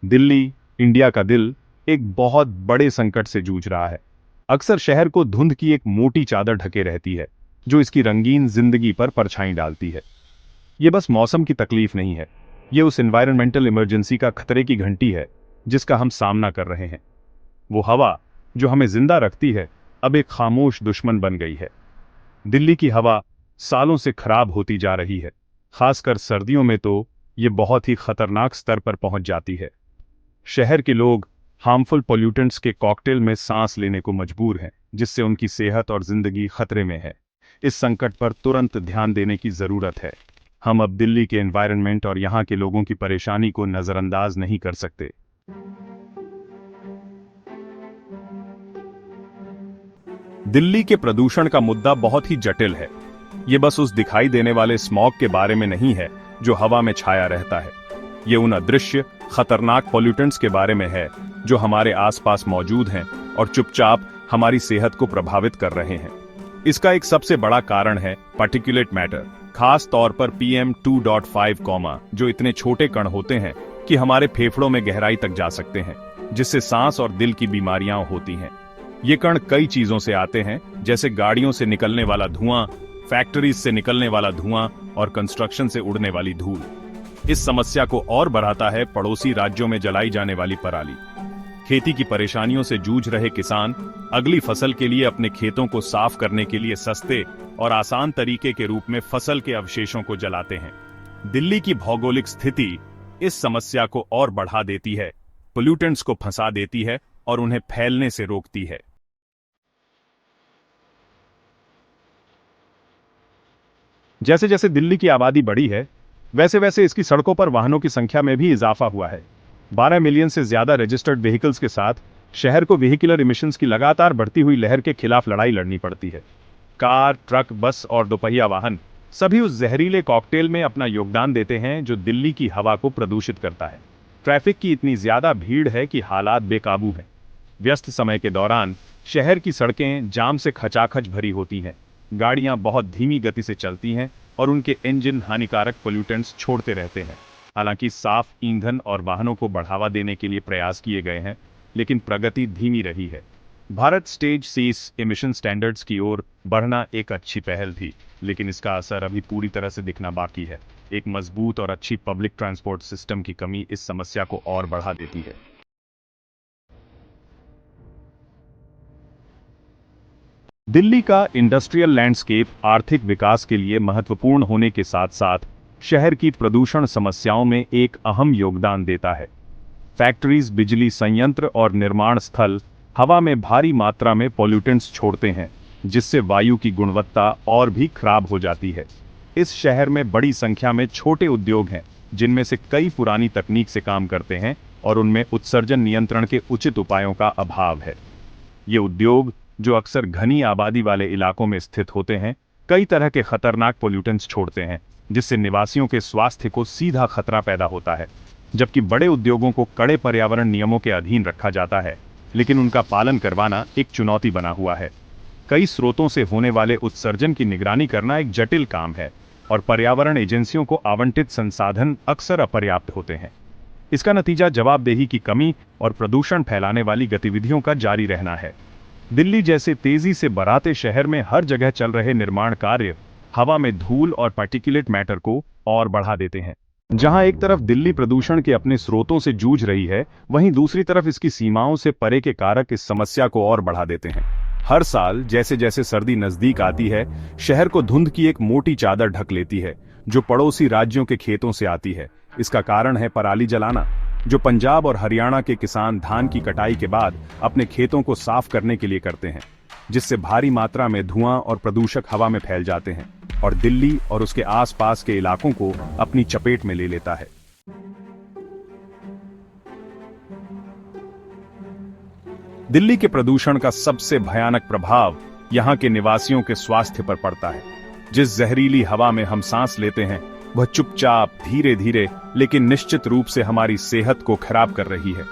Delhi, India का दिल, एक बहुत बड़े संकट से जूझ रहा है। अक्सर शहर को धुंध की एक मोटी चादर ढके रहती है, जो इसकी रंगीन जिंदगी पर परछाई डालती है। ये बस मौसम की तकलीफ नहीं है, ये उस एनवायरमेंटल इमरजेंसी का खतरे की घंटी है, जिसका हम सामना कर रहे हैं। वो हवा, जो हमें जिंदा रखती है, अब एक खामोश दुश्मन बन गई है। दिल्ली की हवा सालों से खराब होती जा रही है। खासकर सर्दियों में तो ये बहुत ही खतरनाक स्तर पर पहुंच जाती है। शहर के लोग हार्मफुल पोल्यूटेंट्स के कॉकटेल में सांस लेने को मजबूर हैं, जिससे उनकी सेहत और जिंदगी खतरे में है। इस संकट पर तुरंत ध्यान देने की जरूरत है। हम अब दिल्ली के एनवायरनमेंट और यहाँ के लोगों की परेशानी को नजरअंदाज नहीं कर सकते। दिल्ली के प्रदूषण का मुद्दा बहुत ही जटिल है। ये बस उस दिखाई देने वाले स्मॉग के बारे में नहीं है जो हवा में छाया रहता है। ये उन अदृश्य खतरनाक पॉल्यूटेंट्स के बारे में है जो हमारे आसपास मौजूद हैं और चुपचाप हमारी सेहत को प्रभावित कर रहे हैं। इसका एक सबसे बड़ा कारण है पार्टिकुलेट मैटर, खास तौर पर PM 2.5, जो इतने छोटे कण होते हैं कि हमारे फेफड़ों में गहराई तक जा सकते हैं, जिससे सांस और दिल की बीमारियां होती हैं। ये कण कई चीजों से आते हैं, जैसे गाड़ियों से निकलने वाला धुआं, फैक्ट्रीज से निकलने वाला धुआं और कंस्ट्रक्शन से उड़ने वाली धूल। इस समस्या को और बढ़ाता है पड़ोसी राज्यों में जलाई जाने वाली पराली। खेती की परेशानियों से जूझ रहे किसान अगली फसल के लिए अपने खेतों को साफ करने के लिए सस्ते और आसान तरीके के रूप में फसल के अवशेषों को जलाते हैं। दिल्ली की भौगोलिक स्थिति इस समस्या को और बढ़ा देती है, पोल्यूटेंट्स को फंसा देती है और उन्हें फैलने से रोकती है। जैसे जैसे दिल्ली की आबादी बढ़ी है, वैसे वैसे इसकी सड़कों पर वाहनों की संख्या में भी इजाफा हुआ है। 12 मिलियन से ज्यादा रजिस्टर्ड व्हीकल्स के साथ शहर को व्हीकुलर इमिशंस की लगातार बढ़ती हुई लहर के खिलाफ लड़ाई लड़नी पड़ती है। कार, ट्रक, बस और दोपहिया वाहन सभी उस जहरीले कॉकटेल में अपना योगदान देते हैं जो दिल्ली की हवा को प्रदूषित करता है। ट्रैफिक की इतनी ज्यादा भीड़ है कि हालात बेकाबू हैं। व्यस्त समय के दौरान शहर की सड़कें जाम से खचाखच भरी होती हैं। गाड़ियां बहुत धीमी गति से चलती हैं और उनके इंजन हानिकारक पोल्यूटेंट्स छोड़ते रहते हैं। हालांकि साफ ईंधन और वाहनों को बढ़ावा देने के लिए प्रयास किए गए हैं, लेकिन प्रगति धीमी रही है। भारत स्टेज 6 एमिशन स्टैंडर्ड्स की ओर बढ़ना एक अच्छी पहल थी, लेकिन इसका असर अभी पूरी तरह से दिखना बाकी है। एक मजबूत और अच्छी पब्लिक ट्रांसपोर्ट सिस्टम की कमी इस समस्या को और बढ़ा देती है। दिल्ली का इंडस्ट्रियल लैंडस्केप आर्थिक विकास के लिए महत्वपूर्ण होने के साथ साथ शहर की प्रदूषण समस्याओं में एक अहम योगदान देता है। फैक्ट्रीज, बिजली संयंत्र और निर्माण स्थल हवा में भारी मात्रा में पॉल्यूटेंट्स छोड़ते हैं, जिससे वायु की गुणवत्ता और भी खराब हो जाती है। इस शहर में बड़ी संख्या में छोटे उद्योग हैं, जिनमें से कई पुरानी तकनीक से काम करते हैं और उनमें उत्सर्जन नियंत्रण के उचित उपायों का अभाव है। ये उद्योग, जो अक्सर घनी आबादी वाले इलाकों में स्थित होते हैं, कई तरह के खतरनाक पोल्यूटेंट्स छोड़ते हैं, जिससे निवासियों के स्वास्थ्य को सीधा खतरा पैदा होता है। जबकि बड़े उद्योगों को कड़े पर्यावरण नियमों के अधीन रखा जाता है, लेकिन उनका पालन करवाना एक चुनौती बना हुआ है। कई स्रोतों से होने वाले उत्सर्जन की निगरानी करना एक जटिल काम है और पर्यावरण एजेंसियों को आवंटित संसाधन अक्सर अपर्याप्त होते हैं। इसका नतीजा जवाबदेही की कमी और प्रदूषण फैलाने वाली गतिविधियों का जारी रहना है। दिल्ली जैसे तेजी से बढ़ते शहर में हर जगह चल रहे निर्माण कार्य हवा में धूल और पार्टिकुलेट मैटर को और बढ़ा देते हैं। जहां एक तरफ दिल्ली प्रदूषण के अपने स्रोतों से जूझ रही है, वहीं दूसरी तरफ इसकी सीमाओं से परे के कारक इस समस्या को और बढ़ा देते हैं। हर साल जैसे जैसे सर्दी नजदीक आती है, शहर को धुंध की एक मोटी चादर ढक लेती है, जो पड़ोसी राज्यों के खेतों से आती है। इसका कारण है पराली जलाना, जो पंजाब और हरियाणा के किसान धान की कटाई के बाद अपने खेतों को साफ करने के लिए करते हैं, जिससे भारी मात्रा में धुआं और प्रदूषक हवा में फैल जाते हैं और दिल्ली और उसके आसपास के इलाकों को अपनी चपेट में ले लेता है। दिल्ली के प्रदूषण का सबसे भयानक प्रभाव यहां के निवासियों के स्वास्थ्य पर पड़ता है। जिस जहरीली हवा में हम सांस लेते हैं, वह चुपचाप, धीरे धीरे लेकिन निश्चित रूप से हमारी सेहत को खराब कर रही है।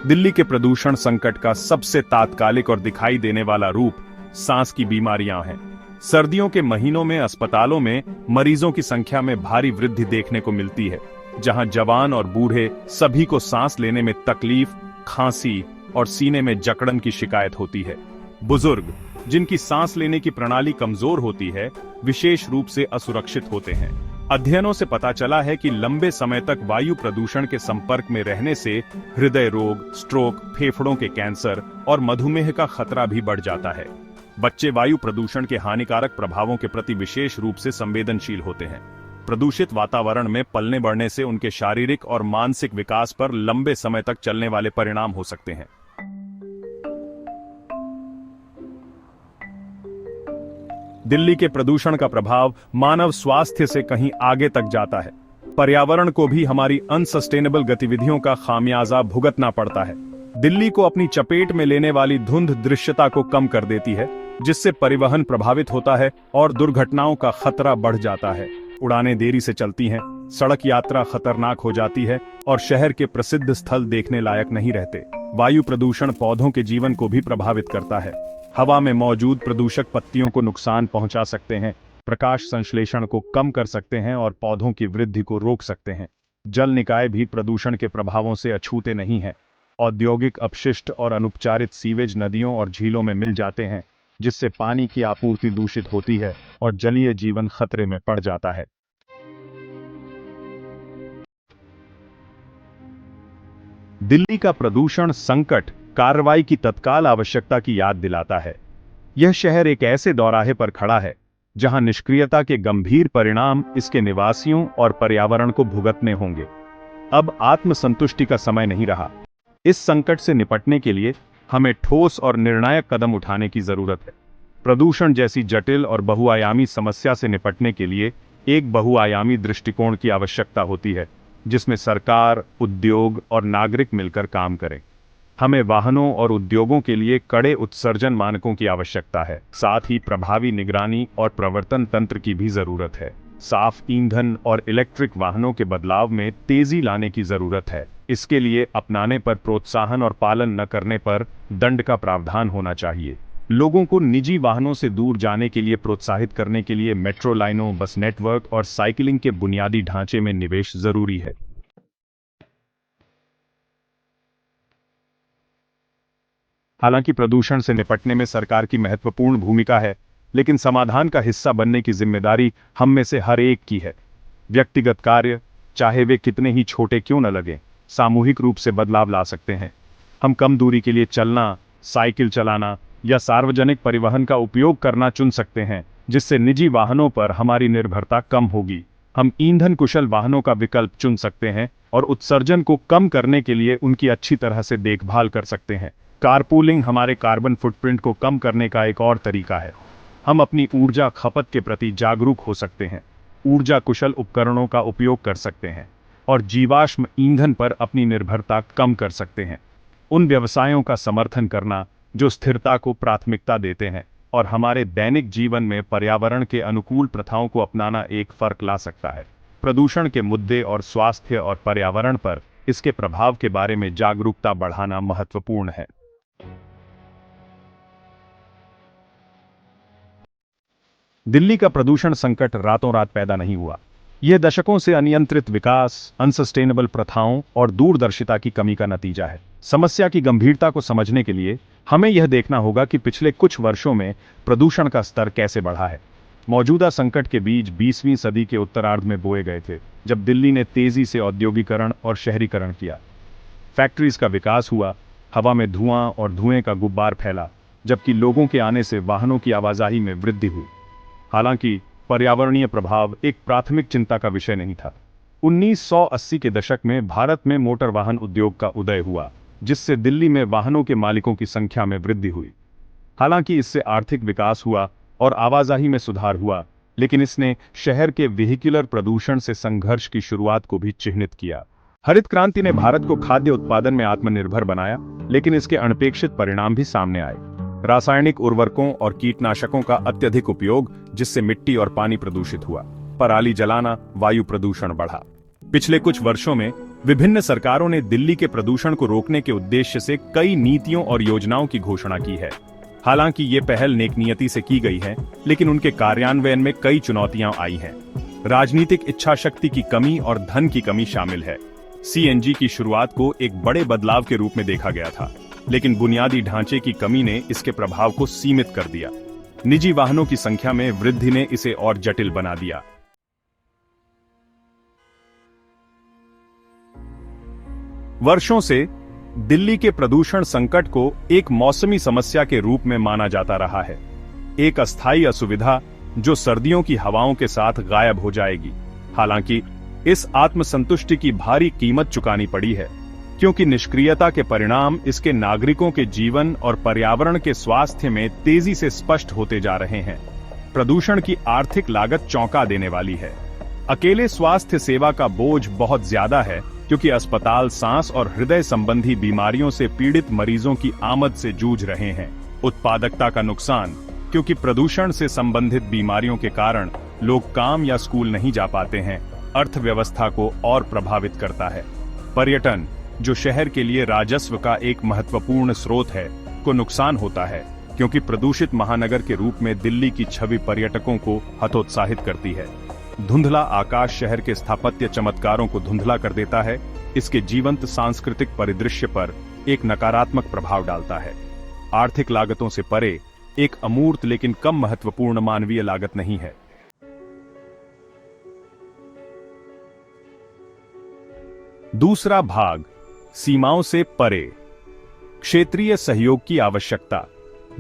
दिल्ली के प्रदूषण संकट का सबसे तात्कालिक और दिखाई देने वाला रूप सांस की बीमारियां हैं। सर्दियों के महीनों में अस्पतालों में मरीजों की संख्या में भारी वृद्धि देखने को मिलती है। जहां जवान और बूढ़े सभी को सांस लेने में तकलीफ, खांसी और सीने में जकड़न की शिकायत होती है। बुजुर्ग, जिनकी सांस लेने की प्रणाली कमजोर होती है, विशेष रूप से असुरक्षित होते हैं। अध्ययनों से पता चला है कि लंबे समय तक वायु प्रदूषण के संपर्क में रहने से हृदय रोग, स्ट्रोक, फेफड़ों के कैंसर और मधुमेह का खतरा भी बढ़ जाता है। बच्चे वायु प्रदूषण के हानिकारक प्रभावों के प्रति विशेष रूप से संवेदनशील होते हैं। प्रदूषित वातावरण में पलने बढ़ने से उनके शारीरिक और मानसिक विकास पर लंबे समय तक चलने वाले परिणाम हो सकते हैं। दिल्ली के प्रदूषण का प्रभाव मानव स्वास्थ्य से कहीं आगे तक जाता है। पर्यावरण को भी हमारी अनसस्टेनेबल गतिविधियों का खामियाजा भुगतना पड़ता है। दिल्ली को अपनी चपेट में लेने वाली धुंध दृश्यता को कम कर देती है, जिससे परिवहन प्रभावित होता है और दुर्घटनाओं का खतरा बढ़ जाता है। उड़ानें देरी से चलती हैं, सड़क यात्रा खतरनाक हो जाती है और शहर के प्रसिद्ध स्थल देखने लायक नहीं रहते। वायु प्रदूषण पौधों के जीवन को भी प्रभावित करता है। हवा में मौजूद प्रदूषक पत्तियों को नुकसान पहुंचा सकते हैं, प्रकाश संश्लेषण को कम कर सकते हैं और पौधों की वृद्धि को रोक सकते हैं। जल निकाय भी प्रदूषण के प्रभावों से अछूते नहीं हैं। औद्योगिक अपशिष्ट और अनुपचारित सीवेज नदियों और झीलों में मिल जाते हैं, जिससे पानी की आपूर्ति दूषित होती है और जलीय जीवन खतरे में पड़ जाता है। दिल्ली का प्रदूषण संकट कार्रवाई की तत्काल आवश्यकता की याद दिलाता है। यह शहर एक ऐसे दौराहे पर खड़ा है जहां निष्क्रियता के गंभीर परिणाम इसके निवासियों और पर्यावरण को भुगतने होंगे। अब आत्मसंतुष्टि का समय नहीं रहा। इस संकट से निपटने के लिए हमें ठोस और निर्णायक कदम उठाने की जरूरत है। प्रदूषण जैसी जटिल और बहुआयामी समस्या से निपटने के लिए एक बहुआयामी दृष्टिकोण की आवश्यकता होती है, जिसमें सरकार, उद्योग और नागरिक मिलकर काम करें। हमें वाहनों और उद्योगों के लिए कड़े उत्सर्जन मानकों की आवश्यकता है। साथ ही प्रभावी निगरानी और प्रवर्तन तंत्र की भी जरूरत है। साफ ईंधन और इलेक्ट्रिक वाहनों के बदलाव में तेजी लाने की जरूरत है। इसके लिए अपनाने पर प्रोत्साहन और पालन न करने पर दंड का प्रावधान होना चाहिए। लोगों को निजी वाहनों से दूर जाने के लिए प्रोत्साहित करने के लिए मेट्रो लाइनों, बस नेटवर्क और साइकिलिंग के बुनियादी ढांचे में निवेश जरूरी है। हालांकि प्रदूषण से निपटने में सरकार की महत्वपूर्ण भूमिका है, लेकिन समाधान का हिस्सा बनने की जिम्मेदारी हम में से हर एक की है। व्यक्तिगत कार्य, चाहे वे कितने ही छोटे क्यों न लगें, सामूहिक रूप से बदलाव ला सकते हैं। हम कम दूरी के लिए चलना, साइकिल चलाना या सार्वजनिक परिवहन का उपयोग करना चुन सकते हैं, जिससे निजी वाहनों पर हमारी निर्भरता कम होगी। हम ईंधन कुशल वाहनों का विकल्प चुन सकते हैं और उत्सर्जन को कम करने के लिए उनकी अच्छी तरह से देखभाल कर सकते हैं। कारपूलिंग हमारे कार्बन फुटप्रिंट को कम करने का एक और तरीका है। हम अपनी ऊर्जा खपत के प्रति जागरूक हो सकते हैं, ऊर्जा कुशल उपकरणों का उपयोग कर सकते हैं और जीवाश्म ईंधन पर अपनी निर्भरता कम कर सकते हैं। उन व्यवसायों का समर्थन करना जो स्थिरता को प्राथमिकता देते हैं और हमारे दैनिक जीवन में पर्यावरण के अनुकूल प्रथाओं को अपनाना एक फर्क ला सकता है। प्रदूषण के मुद्दे और स्वास्थ्य और पर्यावरण पर इसके प्रभाव के बारे में जागरूकता बढ़ाना महत्वपूर्ण है। दिल्ली का प्रदूषण संकट रातों रात पैदा नहीं हुआ। यह दशकों से अनियंत्रित विकास, अनसस्टेनेबल प्रथाओं और दूरदर्शिता की कमी का नतीजा है। समस्या की गंभीरता को समझने के लिए हमें यह देखना होगा कि पिछले कुछ वर्षों में प्रदूषण का स्तर कैसे बढ़ा है। मौजूदा संकट के बीज 20वीं सदी के उत्तरार्ध में बोए गए थे, जब दिल्ली ने तेजी से औद्योगिकरण और शहरीकरण किया। फैक्ट्रीज का विकास हुआ, हवा में धुआं और धुएं का गुब्बार फैला, जबकि लोगों के आने से वाहनों की आवाजाही में वृद्धि हुई। हालांकि पर्यावरणीय प्रभाव एक प्राथमिक चिंता का विषय नहीं था। 1980 के दशक में भारत में मोटर वाहन उद्योग का उदय हुआ, जिससे दिल्ली में वाहनों के मालिकों की संख्या में वृद्धि हुई। हालांकि इससे आर्थिक विकास हुआ और आवाजाही में सुधार हुआ, लेकिन इसने शहर के वेहिकुलर प्रदूषण से संघर्ष की शुरुआत को भी चिह्नित किया। हरित क्रांति ने भारत को खाद्य उत्पादन में आत्मनिर्भर बनाया, लेकिन इसके अनपेक्षित परिणाम भी सामने आए। रासायनिक उर्वरकों और कीटनाशकों का अत्यधिक उपयोग, जिससे मिट्टी और पानी प्रदूषित हुआ। पराली जलाना, वायु प्रदूषण बढ़ा। पिछले कुछ वर्षों में विभिन्न सरकारों ने दिल्ली के प्रदूषण को रोकने के उद्देश्य से कई नीतियों और योजनाओं की घोषणा की है। हालांकि ये पहल नेकनीयती से की गई है, लेकिन उनके कार्यान्वयन में कई चुनौतियां आई हैं। राजनीतिक इच्छा शक्ति की कमी और धन की कमी शामिल है। सीएनजी की शुरुआत को एक बड़े बदलाव के रूप में देखा गया था, लेकिन बुनियादी ढांचे की कमी ने इसके प्रभाव को सीमित कर दिया। निजी वाहनों की संख्या में वृद्धि ने इसे और जटिल बना दिया। वर्षों से दिल्ली के प्रदूषण संकट को एक मौसमी समस्या के रूप में माना जाता रहा है, एक अस्थायी असुविधा जो सर्दियों की हवाओं के साथ गायब हो जाएगी। हालांकि इस आत्मसंतुष्टि की भारी कीमत चुकानी पड़ी है, क्योंकि निष्क्रियता के परिणाम इसके नागरिकों के जीवन और पर्यावरण के स्वास्थ्य में तेजी से स्पष्ट होते जा रहे हैं। प्रदूषण की आर्थिक लागत चौंका देने वाली है। अकेले स्वास्थ्य सेवा का बोझ बहुत ज्यादा है, क्योंकि अस्पताल सांस और हृदय संबंधी बीमारियों से पीड़ित मरीजों की आमद से जूझ रहे हैं। उत्पादकता का नुकसान, क्योंकि प्रदूषण से संबंधित बीमारियों के कारण लोग काम या स्कूल नहीं जा पाते हैं, अर्थव्यवस्था को और प्रभावित करता है। पर्यटन, जो शहर के लिए राजस्व का एक महत्वपूर्ण स्रोत है, को नुकसान होता है, क्योंकि प्रदूषित महानगर के रूप में दिल्ली की छवि पर्यटकों को हतोत्साहित करती है। धुंधला आकाश शहर के स्थापत्य चमत्कारों को धुंधला कर देता है, इसके जीवंत सांस्कृतिक परिदृश्य पर एक नकारात्मक प्रभाव डालता है। आर्थिक लागतों से परे एक अमूर्त लेकिन कम महत्वपूर्ण मानवीय लागत नहीं है। दूसरा भाग, सीमाओं से परे, क्षेत्रीय सहयोग की आवश्यकता।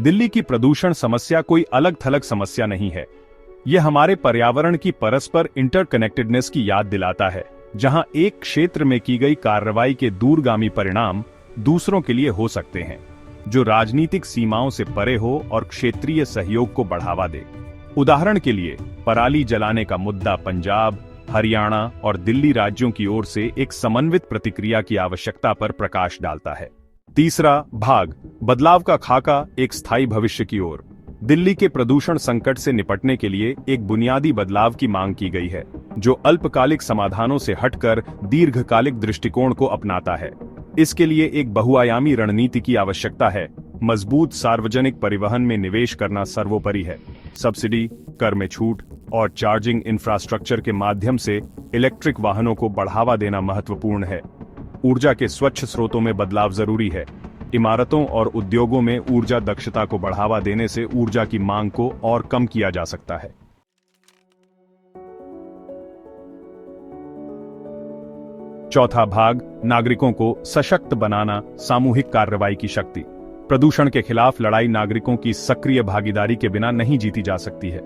दिल्ली की प्रदूषण समस्या कोई अलग थलग समस्या नहीं है। यह हमारे पर्यावरण की परस्पर इंटरकनेक्टेडनेस की याद दिलाता है, जहां एक क्षेत्र में की गई कार्रवाई के दूरगामी परिणाम दूसरों के लिए हो सकते हैं, जो राजनीतिक सीमाओं से परे हो और क्षेत्रीय सहयोग को बढ़ावा दे। उदाहरण के लिए, पराली जलाने का मुद्दा पंजाब, हरियाणा और दिल्ली राज्यों की ओर से एक समन्वित प्रतिक्रिया की आवश्यकता पर प्रकाश डालता है। तीसरा भाग, बदलाव का खाका, एक स्थायी भविष्य की ओर। दिल्ली के प्रदूषण संकट से निपटने के लिए एक बुनियादी बदलाव की मांग की गई है, जो अल्पकालिक समाधानों से हटकर दीर्घकालिक दृष्टिकोण को अपनाता है। इसके लिए एक बहुआयामी रणनीति की आवश्यकता है। मजबूत सार्वजनिक परिवहन में निवेश करना सर्वोपरि है। सब्सिडी, कर में छूट और चार्जिंग इंफ्रास्ट्रक्चर के माध्यम से इलेक्ट्रिक वाहनों को बढ़ावा देना महत्वपूर्ण है। ऊर्जा के स्वच्छ स्रोतों में बदलाव जरूरी है। इमारतों और उद्योगों में ऊर्जा दक्षता को बढ़ावा देने से ऊर्जा की मांग को और कम किया जा सकता है। चौथा भाग, नागरिकों को सशक्त बनाना, सामूहिक कार्रवाई की शक्ति। प्रदूषण के खिलाफ लड़ाई नागरिकों की सक्रिय भागीदारी के बिना नहीं जीती जा सकती है।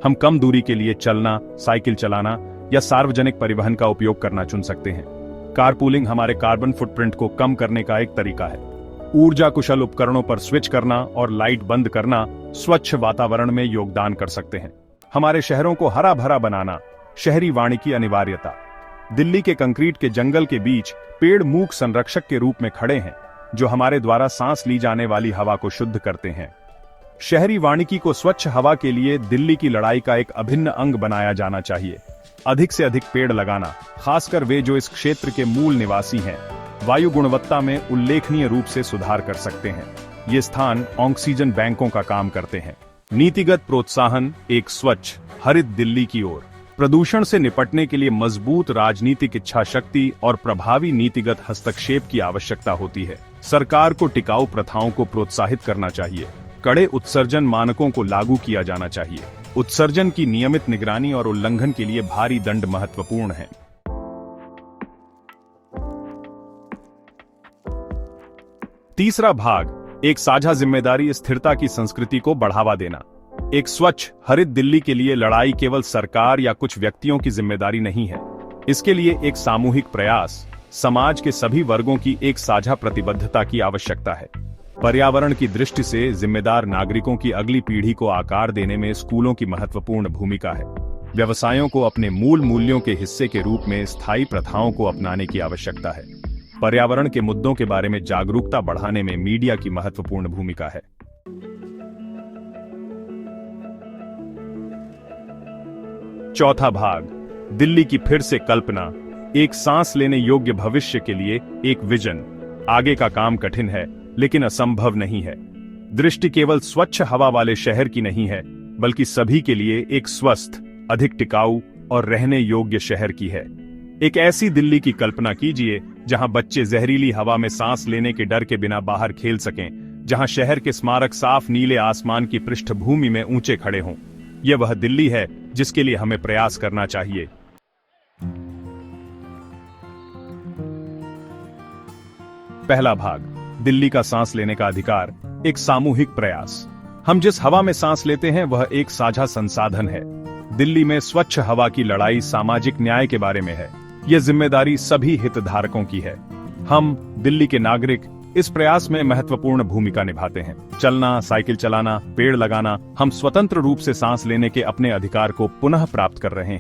हम कम दूरी के लिए चलना, साइकिल चलाना या सार्वजनिक परिवहन का उपयोग करना चुन सकते हैं। कारपूलिंग हमारे कार्बन फुटप्रिंट को कम करने का एक तरीका है। ऊर्जा कुशल उपकरणों पर स्विच करना और लाइट बंद करना स्वच्छ वातावरण में योगदान कर सकते हैं। हमारे शहरों को हरा भरा बनाना, शहरी वाणी की अनिवार्यता। दिल्ली के कंक्रीट के जंगल के बीच पेड़ मूक संरक्षक के रूप में खड़े हैं, जो हमारे द्वारा सांस ली जाने वाली हवा को शुद्ध करते हैं। शहरी वानिकी को स्वच्छ हवा के लिए दिल्ली की लड़ाई का एक अभिन्न अंग बनाया जाना चाहिए। अधिक से अधिक पेड़ लगाना, खासकर वे जो इस क्षेत्र के मूल निवासी हैं, वायु गुणवत्ता में उल्लेखनीय रूप से सुधार कर सकते हैं। ये स्थान ऑक्सीजन बैंकों का काम करते हैं। नीतिगत प्रोत्साहन, एक स्वच्छ हरित दिल्ली की ओर। प्रदूषण से निपटने के लिए मजबूत राजनीतिक इच्छा शक्ति और प्रभावी नीतिगत हस्तक्षेप की आवश्यकता होती है। सरकार को टिकाऊ प्रथाओं को प्रोत्साहित करना चाहिए। कड़े उत्सर्जन मानकों को लागू किया जाना चाहिए। उत्सर्जन की नियमित निगरानी और उल्लंघन के लिए भारी दंड महत्वपूर्ण है। तीसरा भाग, एक साझा जिम्मेदारी, स्थिरता की संस्कृति को बढ़ावा देना। एक स्वच्छ हरित दिल्ली के लिए लड़ाई केवल सरकार या कुछ व्यक्तियों की जिम्मेदारी नहीं है। इसके लिए एक सामूहिक प्रयास, समाज के सभी वर्गों की एक साझा प्रतिबद्धता की आवश्यकता है। पर्यावरण की दृष्टि से जिम्मेदार नागरिकों की अगली पीढ़ी को आकार देने में स्कूलों की महत्वपूर्ण भूमिका है। व्यवसायों को अपने मूल मूल्यों के हिस्से के रूप में स्थायी प्रथाओं को अपनाने की आवश्यकता है। पर्यावरण के मुद्दों के बारे में जागरूकता बढ़ाने में मीडिया की महत्वपूर्ण भूमिका है। चौथा भाग, दिल्ली की फिर से कल्पना, एक सांस लेने योग्य भविष्य के लिए एक विजन। आगे का काम कठिन है, लेकिन असंभव नहीं है। दृष्टि केवल स्वच्छ हवा वाले शहर की नहीं है, बल्कि सभी के लिए एक स्वस्थ, अधिक टिकाऊ और रहने योग्य शहर की है। एक ऐसी दिल्ली की कल्पना कीजिए जहां बच्चे जहरीली हवा में सांस लेने के डर के बिना बाहर खेल सकें, जहां शहर के स्मारक साफ नीले आसमान की पृष्ठभूमि में ऊंचे खड़े हों। यह वह दिल्ली है जिसके लिए हमें प्रयास करना चाहिए। पहला भाग, दिल्ली का सांस लेने का अधिकार, एक सामूहिक प्रयास। हम जिस हवा में सांस लेते हैं वह एक साझा संसाधन है। दिल्ली में स्वच्छ हवा की लड़ाई सामाजिक न्याय के बारे में है। यह जिम्मेदारी सभी हितधारकों की है। हम, दिल्ली के नागरिक, इस प्रयास में महत्वपूर्ण भूमिका निभाते हैं। चलना, साइकिल चलाना, पेड़ लगाना, हम स्वतंत्र रूप से सांस लेने के अपने अधिकार को पुनः प्राप्त कर रहे हैं।